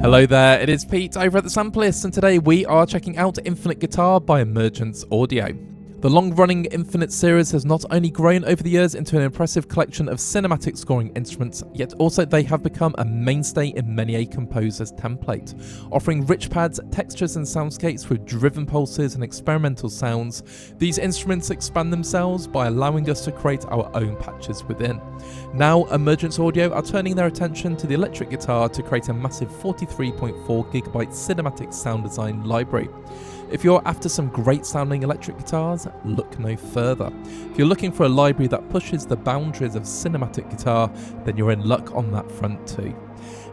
Hello there, it is Pete over at the Samplist, and today we are checking out Infinite Guitar by Emergence Audio. The long-running Infinite series has not only grown over the years into an impressive collection of cinematic scoring instruments, yet also they have become a mainstay in many a composer's template, offering rich pads, textures and soundscapes with driven pulses and experimental sounds. These instruments expand themselves by allowing us to create our own patches within. Now, Emergence Audio are turning their attention to the electric guitar to create a massive 43.4GB cinematic sound design library. If you're after some great sounding electric guitars, look no further. If you're looking for a library that pushes the boundaries of cinematic guitar, then you're in luck on that front too.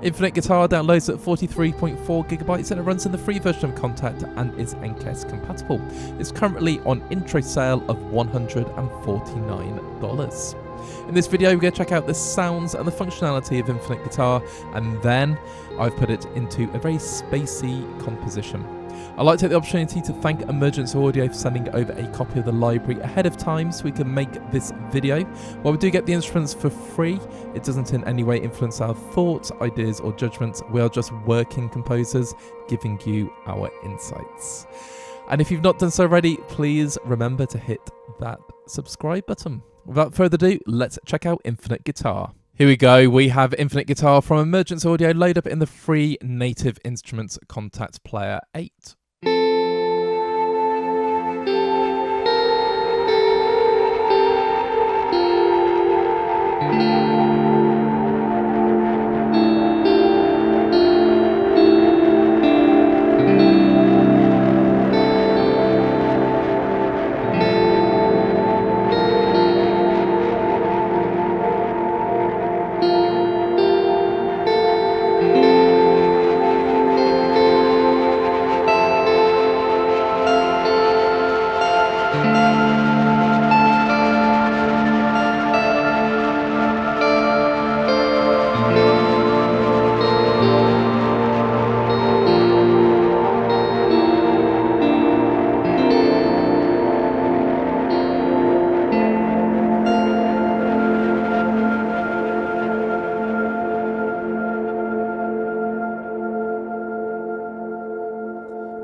Infinite Guitar downloads at 43.4GB and it runs in the free version of Contact and is NCS compatible. It's currently on intro sale of $149. In this video, we're going to check out the sounds and the functionality of Infinite Guitar, and then I've put it into a very spacey composition. I'd like to take the opportunity to thank Emergence Audio for sending over a copy of the library ahead of time so we can make this video. While we do get the instruments for free, it doesn't in any way influence our thoughts, ideas or judgments. We are just working composers giving you our insights. And if you've not done so already, please remember to hit that subscribe button. Without further ado, let's check out Infinite Guitar. Here we go, we have Infinite Guitar from Emergence Audio load up in the free Native Instruments Contact Player 8.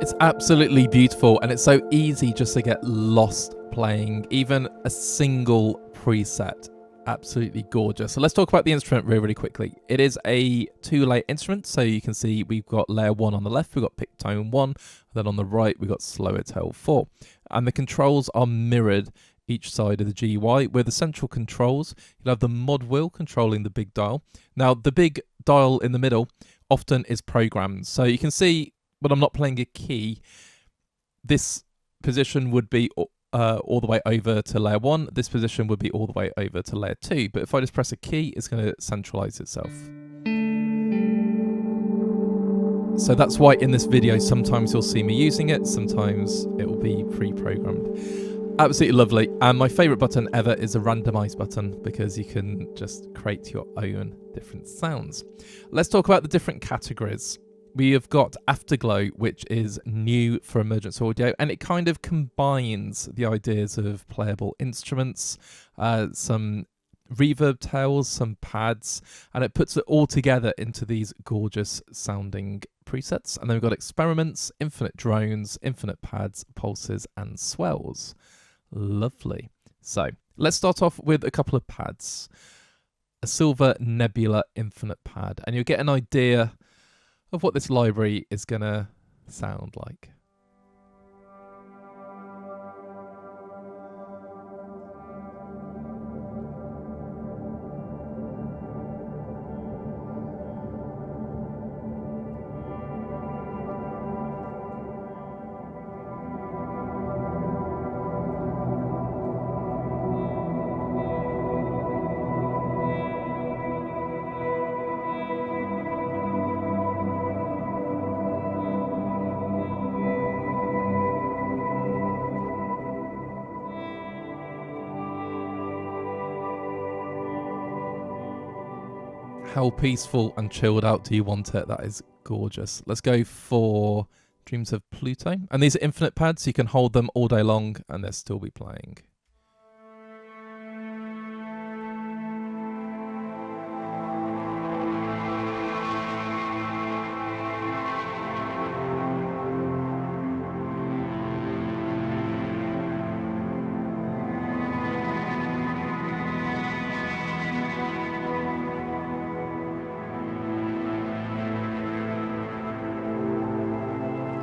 It's absolutely beautiful, and it's so easy just to get lost playing even a single preset. Absolutely gorgeous. So let's talk about the instrument really quickly. It is a two-layer instrument, so you can see we've got layer 1 on the left, we've got pick tone 1, then on the right we've got slower tail 4. And the controls are mirrored each side of the GUI. With the central controls, you'll have the mod wheel controlling the big dial. Now, the big dial in the middle often is programmed, so you can see when I'm not playing a key, this position would be all the way over to layer 1. This position would be all the way over to layer 2. But if I just press a key, it's going to centralize itself. So that's why in this video, sometimes you'll see me using it. Sometimes it will be pre-programmed. Absolutely lovely. And my favorite button ever is a randomize button because you can just create your own different sounds. Let's talk about the different categories. We have got Afterglow, which is new for Emergence Audio, and it kind of combines the ideas of playable instruments, some reverb tails, some pads, and it puts it all together into these gorgeous sounding presets. And then we've got Experiments, Infinite Drones, Infinite Pads, Pulses, and Swells. Lovely. So let's start off with a couple of pads. A Silver Nebula Infinite Pad, and you'll get an idea of what this library is going to sound like. How peaceful and chilled out do you want it? That is gorgeous. Let's go for Dreams of Pluto. And these are infinite pads, so you can hold them all day long and they'll still be playing.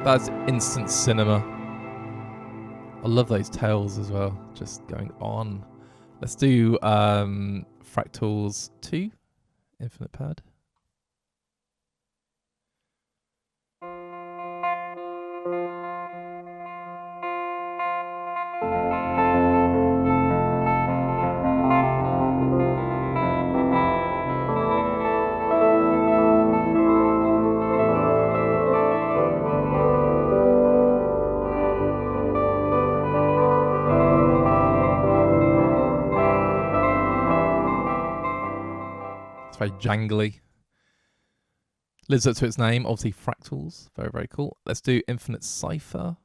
That's instant cinema. I love those tails as well, just going on. Let's do Fractals 2, Infinite Pad. It's very jangly. Lives up to its name, obviously fractals. Very, very cool. Let's do Infinite Cipher.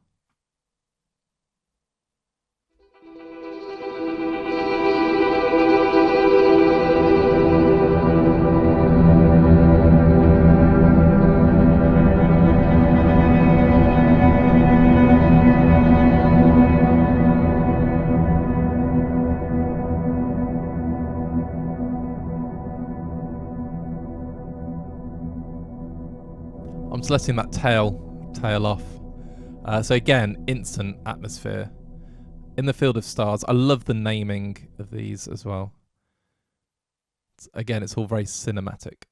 I'm just letting that tail off. So again, instant atmosphere. In the Field of Stars. I love the naming of these as well. Again, it's all very cinematic.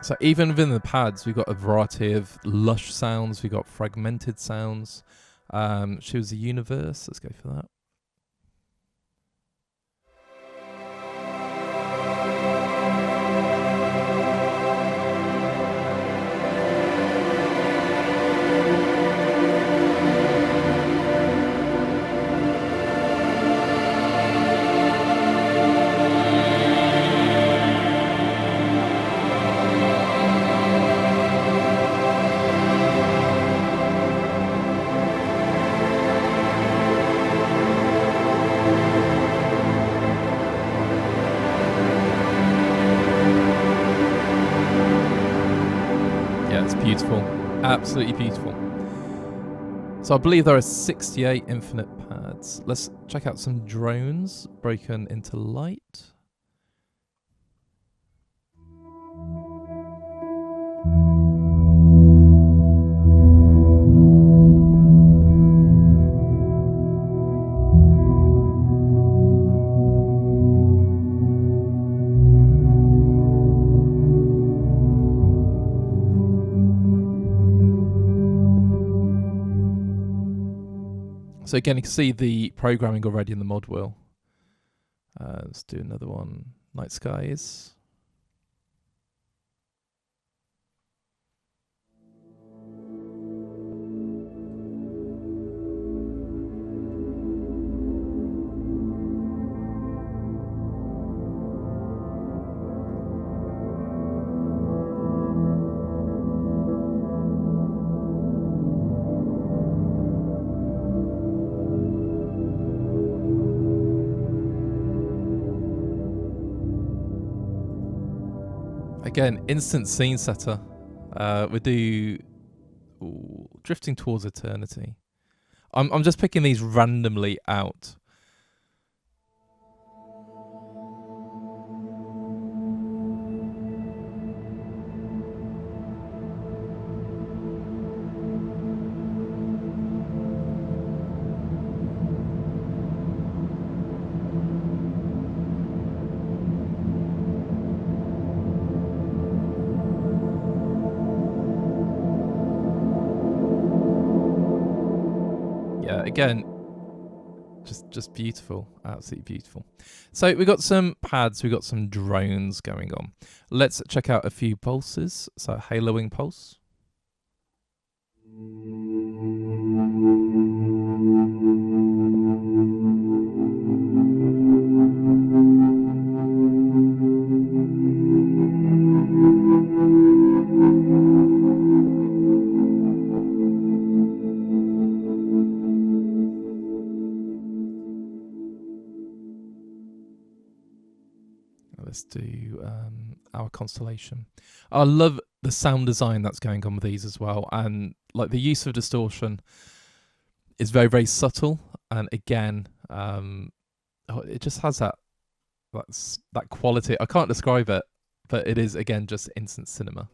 So even within the pads, we've got a variety of lush sounds. We've got fragmented sounds. Choose the universe. Let's go for that. Beautiful, absolutely beautiful. So I believe there are 68 infinite pads. Let's check out some drones broken into light. So again, you can see the programming already in the mod wheel. Let's do another one. Night skies. Again, instant scene setter. We do Drifting Towards Eternity. I'm just picking these randomly out. Again, just beautiful, absolutely beautiful. So we've got some pads, we've got some drones going on. Let's check out a few pulses. So haloing pulse. Let's do our Constellation. I love the sound design that's going on with these as well, and like the use of distortion is very, very subtle, and again, it just has that quality. I can't describe it, but it is again just instant cinema.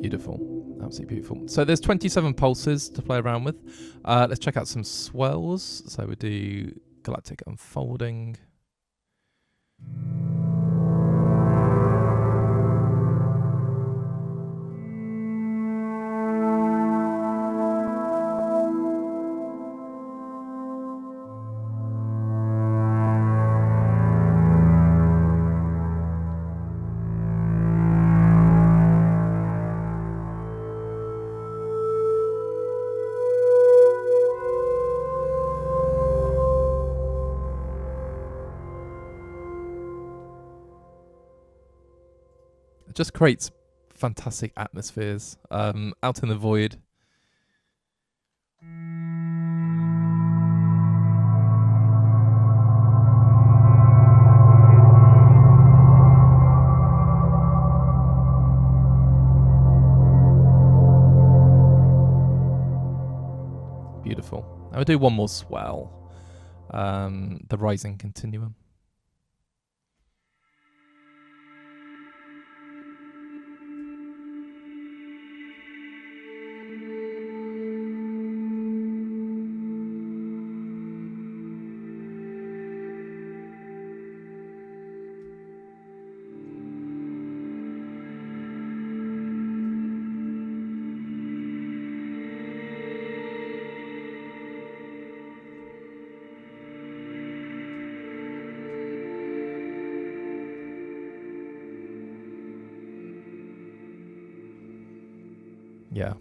Beautiful, absolutely beautiful. So there's 27 pulses to play around with. Let's check out some swells. So we do Galactic Unfolding. It just creates fantastic atmospheres out in the void. Beautiful. I will do one more swell. The Rising Continuum. Yeah.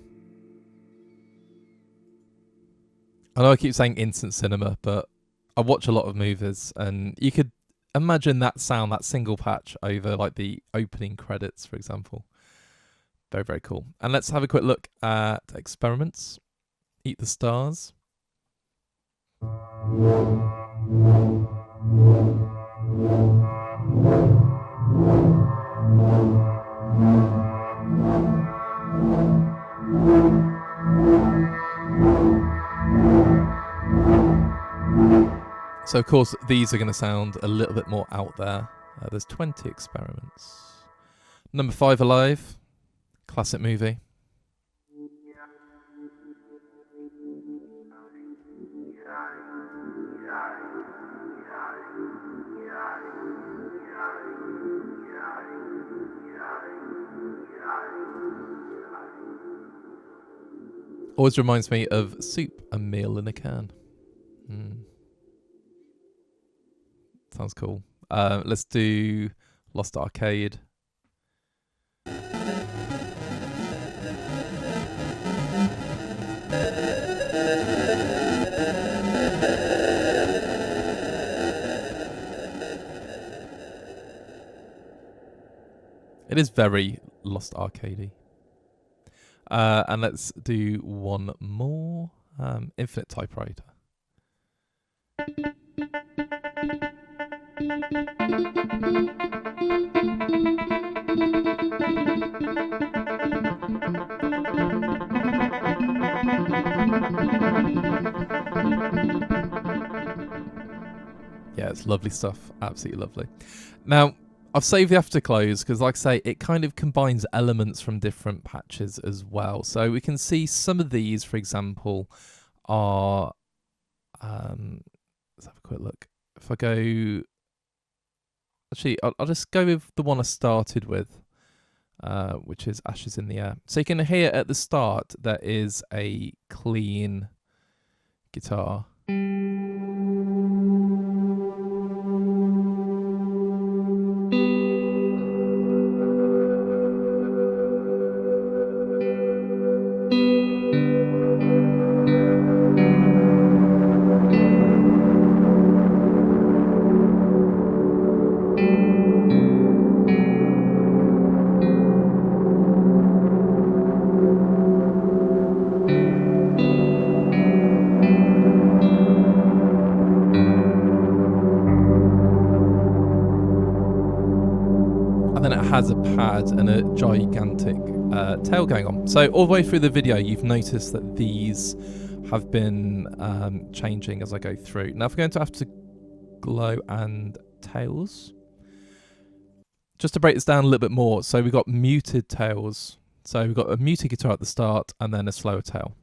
I know I keep saying instant cinema, but I watch a lot of movies, and you could imagine that sound, that single patch over like the opening credits, for example. Very, very cool. And let's have a quick look at Experiments. Eat the Stars. So, of course, these are going to sound a little bit more out there. There's 20 experiments. Number 5, Alive. Classic movie. Always reminds me of Soup, a meal in a can. Sounds cool. Let's do Lost Arcade. It is very Lost Arcade-y. And let's do one more. Infinite Typewriter. Yeah, it's lovely stuff. Absolutely lovely. Now, I've saved the afterclose because, like I say, it kind of combines elements from different patches as well. So we can see some of these, for example, are... let's have a quick look. If I go... Actually, I'll just go with the one I started with, which is Ashes in the Air. So you can hear at the start there is a clean guitar. has a pad and a gigantic tail going on. So all the way through the video, you've noticed that these have been changing as I go through. Now, if we're going to afterglow and tails, just to break this down a little bit more, so we've got muted tails. So we've got a muted guitar at the start and then a slower tail.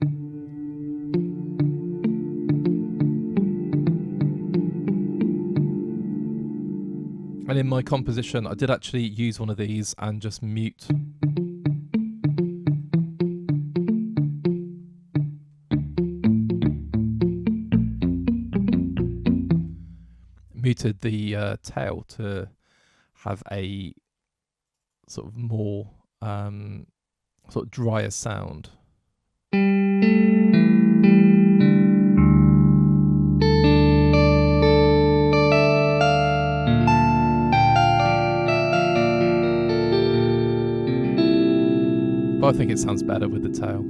And in my composition, I did actually use one of these and just muted the tail to have a sort of more sort of drier sound. But I think it sounds better with the tail.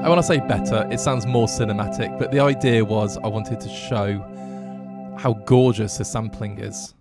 And when I say better, it sounds more cinematic, but the idea was I wanted to show how gorgeous the sampling is.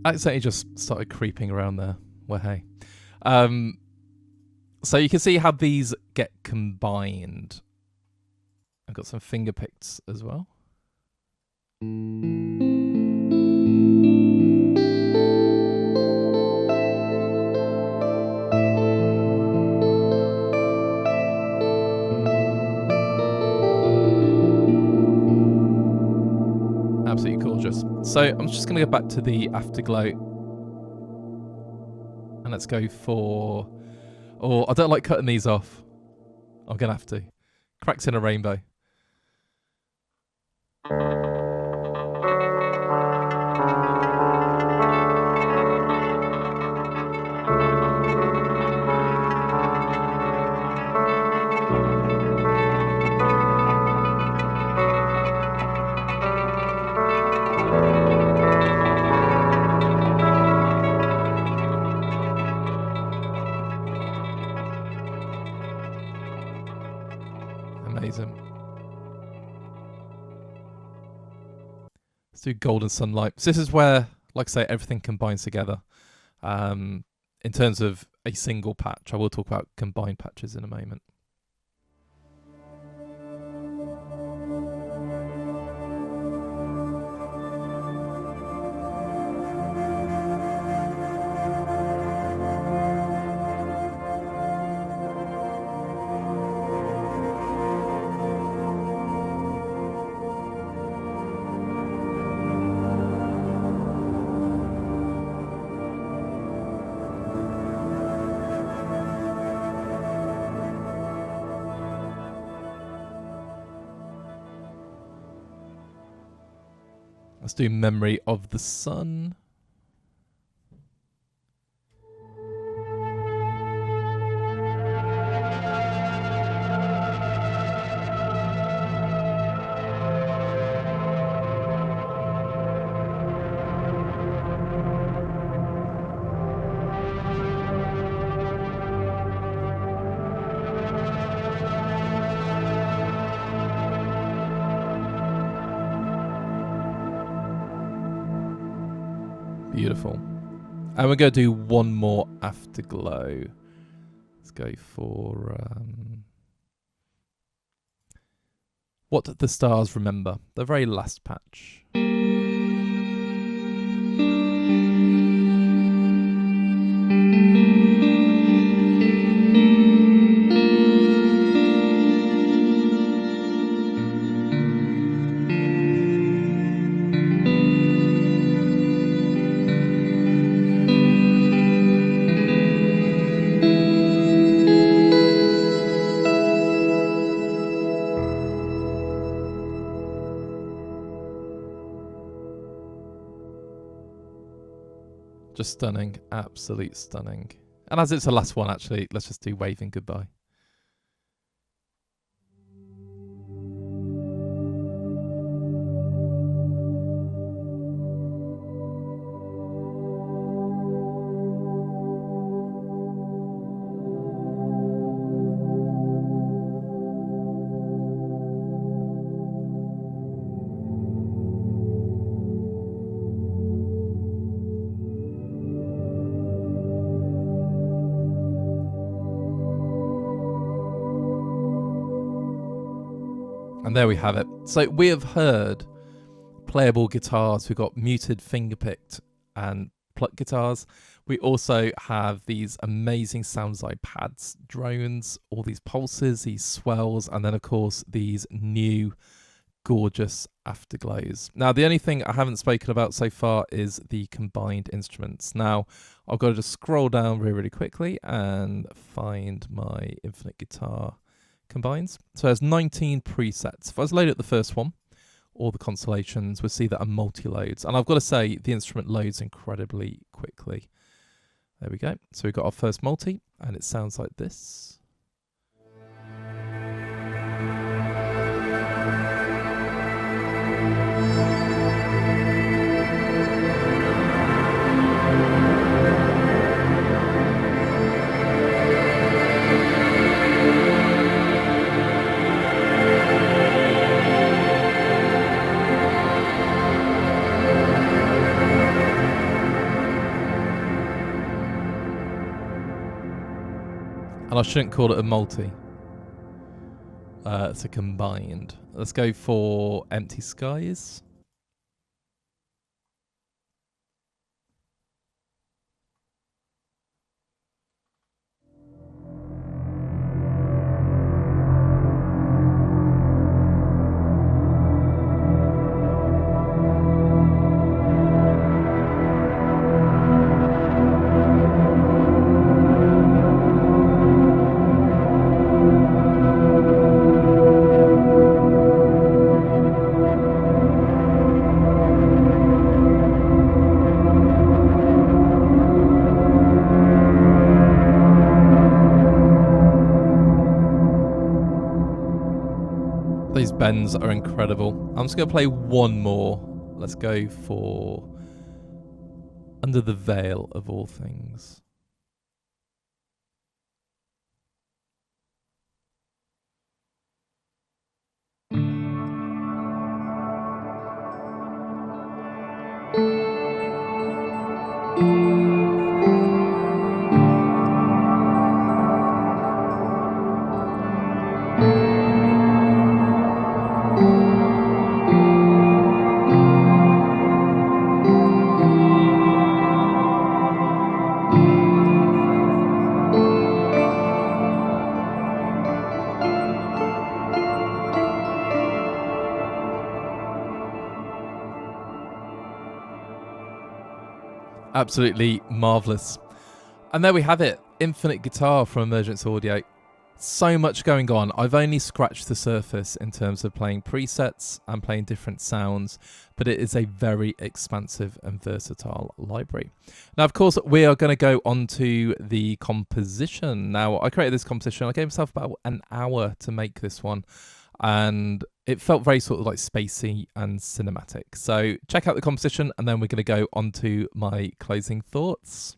I accidentally just started creeping around there. Well, hey. So you can see how these get combined. I've got some finger picks as well. Absolutely gorgeous. So I'm just going to go back to the afterglow. And let's go for... Oh, I don't like cutting these off. I'm going to have to. Cracks in a Rainbow. Amazing. Let's do Golden Sunlight. So this is where, like I say, everything combines together. In terms of a single patch, I will talk about combined patches in a moment. Let's do Memory of the Sun. Beautiful. And we're going to do one more afterglow. Let's go for What the Stars Remember, the very last patch. Just stunning. Absolute stunning. And as it's the last one, actually, let's just do Waving Goodbye. And there we have it. So we have heard playable guitars. We've got muted, finger-picked and plucked guitars. We also have these amazing soundside pads, drones, all these pulses, these swells, and then of course these new gorgeous afterglows. Now the only thing I haven't spoken about so far is the combined instruments. Now I've got to just scroll down really quickly and find my Infinite Guitar combines. So there's 19 presets. If I was load up the first one, or the constellations, we'll see that are multi-loads. And I've got to say, the instrument loads incredibly quickly. There we go. So we've got our first multi, and it sounds like this. And I shouldn't call it a multi. It's a combined. Let's go for Empty Skies. These bends are incredible. I'm just going to play one more. Let's go for Under the Veil of All Things. Absolutely marvellous. And there we have it. Infinite Guitar from Emergence Audio. So much going on. I've only scratched the surface in terms of playing presets and playing different sounds, but it is a very expansive and versatile library. Now, of course, we are going to go on to the composition. Now, I created this composition. I gave myself about an hour to make this one, and it felt very sort of like spacey and cinematic. So check out the composition, and then we're going to go on to my closing thoughts.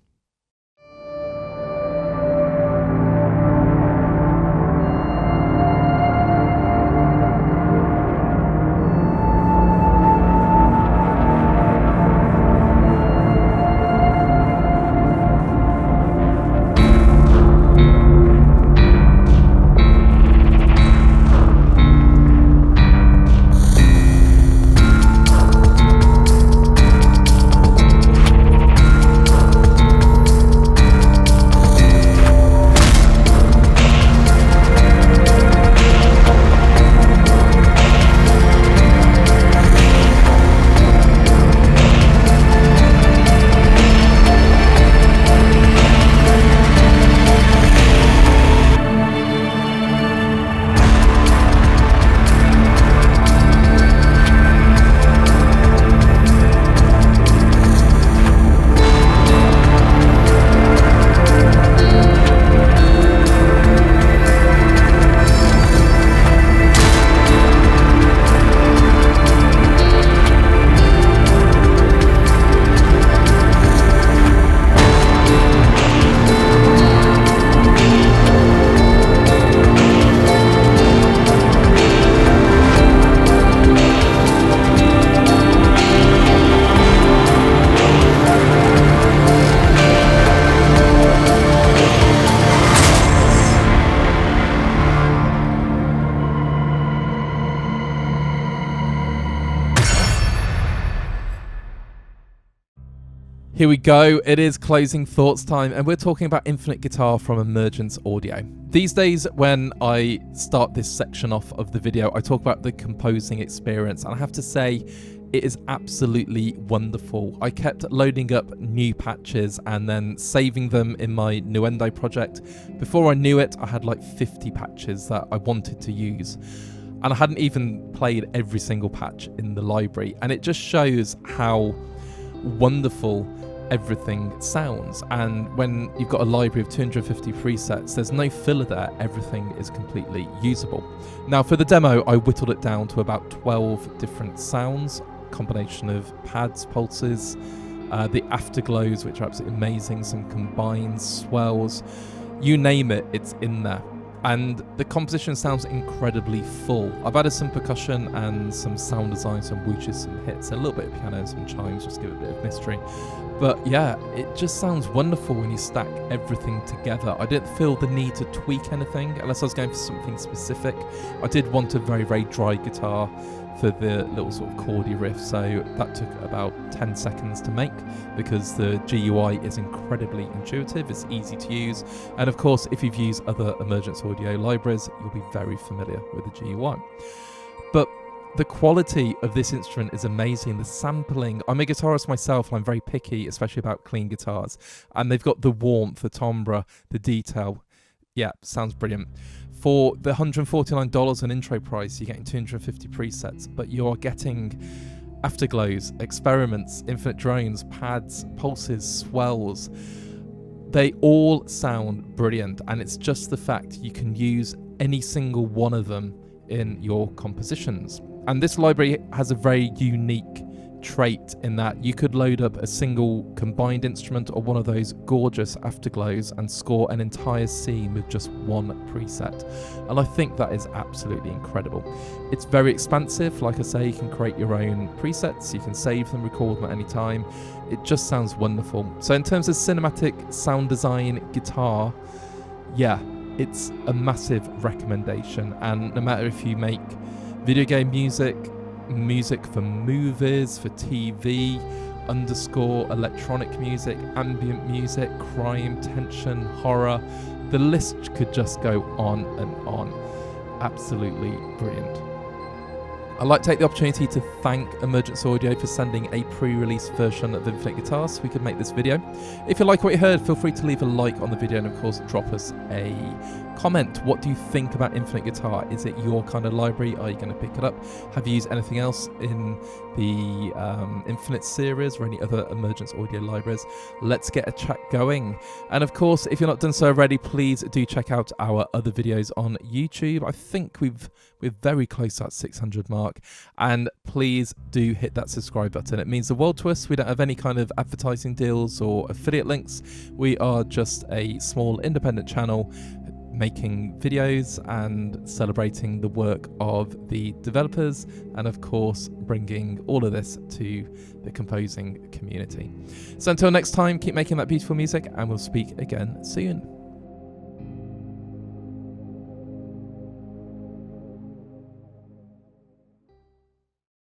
Here we go, it is closing thoughts time, and we're talking about Infinite Guitar from Emergence Audio. These days, when I start this section off of the video, I talk about the composing experience, and I have to say, it is absolutely wonderful. I kept loading up new patches and then saving them in my Nuendo project. Before I knew it, I had like 50 patches that I wanted to use. And I hadn't even played every single patch in the library, and it just shows how wonderful everything sounds. And when you've got a library of 250 presets, there's no filler there, everything is completely usable. Now for the demo, I whittled it down to about 12 different sounds, combination of pads, pulses, the afterglows, which are absolutely amazing, some combines, swells, you name it, it's in there. And the composition sounds incredibly full. I've added some percussion and some sound design, some whooshes, some hits, a little bit of piano and some chimes, just to give it a bit of mystery. But yeah, it just sounds wonderful when you stack everything together. I didn't feel the need to tweak anything unless I was going for something specific. I did want a very, very dry guitar for the little sort of chordy riff, so that took about 10 seconds to make because the GUI is incredibly intuitive, it's easy to use, and of course if you've used other Emergence Audio libraries you'll be very familiar with the GUI. But the quality of this instrument is amazing. The sampling, I'm a guitarist myself and I'm very picky, especially about clean guitars, and they've got the warmth, the timbre, the detail. Yeah, sounds brilliant. For the $149 an intro price, you're getting 250 presets, but you're getting afterglows, experiments, infinite drones, pads, pulses, swells. They all sound brilliant, and it's just the fact you can use any single one of them in your compositions. And this library has a very unique trait in that you could load up a single combined instrument or one of those gorgeous afterglows and score an entire scene with just one preset, and I think that is absolutely incredible. It's very expansive, like I say, you can create your own presets, you can save them, record them at any time. It just sounds wonderful. So in terms of cinematic sound design guitar, yeah, it's a massive recommendation. And no matter if you make video game music, music for movies, for TV, underscore electronic music, ambient music, crime, tension, horror, the list could just go on and on. Absolutely brilliant. I'd like to take the opportunity to thank Emergence Audio for sending a pre-release version of Infinite Guitar so we could make this video. If you like what you heard, feel free to leave a like on the video and of course drop us a comment. What do you think about Infinite Guitar? Is it your kind of library? Are you going to pick it up? Have you used anything else in the Infinite series or any other Emergence Audio libraries? Let's get a chat going. And of course, if you're not done so already, please do check out our other videos on YouTube. I think we're very close to that 600 mark, and please do hit that subscribe button. It means the world to us. We don't have any kind of advertising deals or affiliate links. We are just a small independent channel making videos and celebrating the work of the developers, and of course bringing all of this to the composing community. So until next time, keep making that beautiful music and we'll speak again soon.